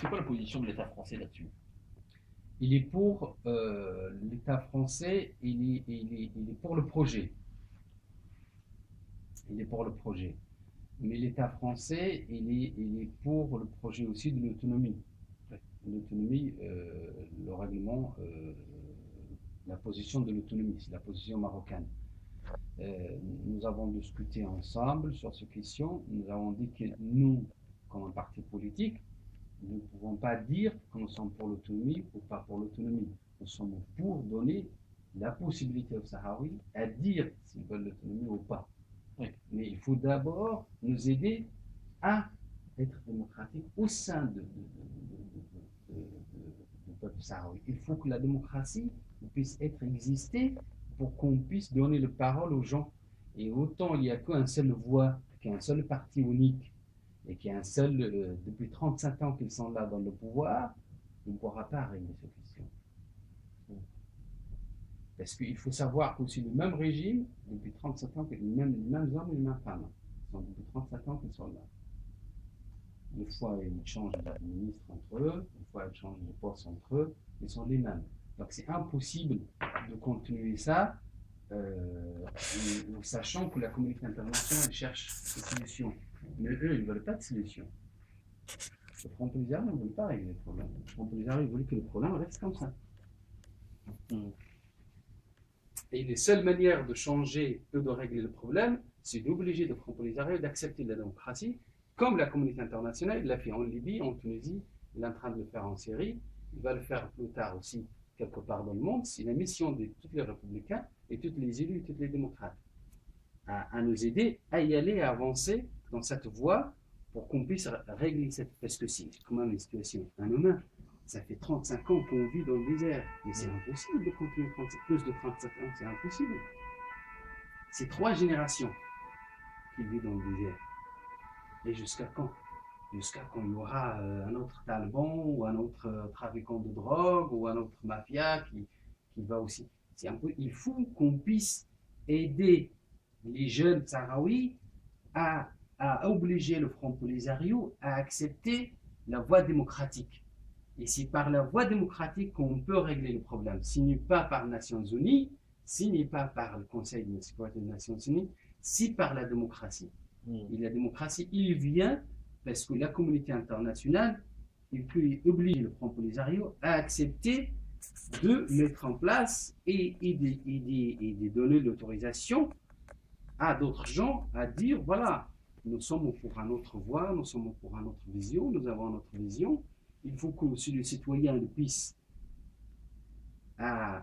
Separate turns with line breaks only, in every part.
C'est quoi la position de l'État français là-dessus?
Il est pour l'État français, il est pour le projet. Il est pour le projet. Mais l'État français, il est pour le projet aussi de l'autonomie. L'autonomie, le règlement, la position de l'autonomie, c'est la position marocaine. Nous avons discuté ensemble sur cette question. Nous avons dit que nous, comme un parti politique, nous ne pouvons pas dire que nous sommes pour l'autonomie ou pas pour l'autonomie. Nous sommes pour donner la possibilité aux Sahraouis à dire s'ils veulent l'autonomie ou pas.
Oui.
Mais il faut d'abord nous aider à être démocratique au sein du peuple sahraoui. Il faut que la démocratie puisse exister pour qu'on puisse donner la parole aux gens. Et autant il n'y a qu'une seule voix, qu'un seul parti unique, et qu'il y a un seul, depuis 35 ans qu'ils sont là dans le pouvoir, on ne pourra pas régler cette question. Parce qu'il faut savoir qu'aussi le même régime, depuis 35 ans, les mêmes hommes et les mêmes femmes, sont depuis 35 ans qu'ils sont là. Des fois, ils changent de ministre entre eux, des fois, ils changent de poste entre eux, ils sont les mêmes. Donc, c'est impossible de continuer ça, sachant que la communauté internationale cherche des solutions. Mais eux, ils ne veulent pas de solution. Le Front Polisario ne veut pas régler le problème. Le Front Polisario veut que le problème reste comme ça. Et les seules manières de changer ou de régler le problème, c'est d'obliger le Front Polisario d'accepter la démocratie, comme la communauté internationale l'a fait en Libye, en Tunisie, il est en train de le faire en Syrie, il va le faire plus tard aussi quelque part dans le monde. C'est la mission de tous les républicains et tous les élus et tous les démocrates à nous aider à y aller, à avancer dans cette voie pour qu'on puisse régler cette... Parce que c'est quand même une situation, un humain, ça fait 35 ans qu'on vit dans le désert, mais c'est impossible de continuer plus de 35 ans, c'est impossible. C'est 3 générations qui vivent dans le désert. Et jusqu'à quand? Jusqu'à quand il y aura un autre Taliban ou un autre trafiquant de drogue ou un autre mafia qui va aussi. Il faut qu'on puisse aider les jeunes Sahraouis à obliger le Front Polisario à accepter la voie démocratique. Et c'est par la voie démocratique qu'on peut régler le problème. Ce n'est pas par les Nations Unies, ce n'est pas par le Conseil de sécurité des Nations Unies, c'est par la démocratie. Et la démocratie, il vient parce que la communauté internationale, il peut obliger le Front Polisario à accepter de mettre en place et de donner l'autorisation à d'autres gens à dire voilà, nous sommes pour une autre voie, nous sommes pour une autre vision, nous avons notre vision. Il faut que aussi les citoyens puissent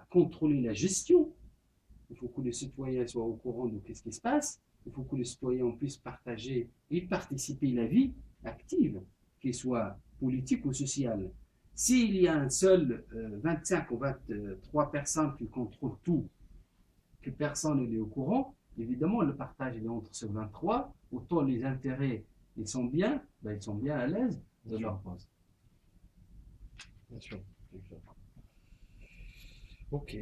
contrôler la gestion. Il faut que les citoyens soient au courant de ce qui se passe. Il faut que les citoyens puissent partager et participer à la vie active, qu'elle soit politique ou sociale. S'il y a un seul 25 ou 23 personnes qui contrôlent tout, que personne n'est au courant, évidemment le partage est entre ces 23, autant les intérêts ils sont bien à l'aise de leur poste.
Bien sûr. Ok.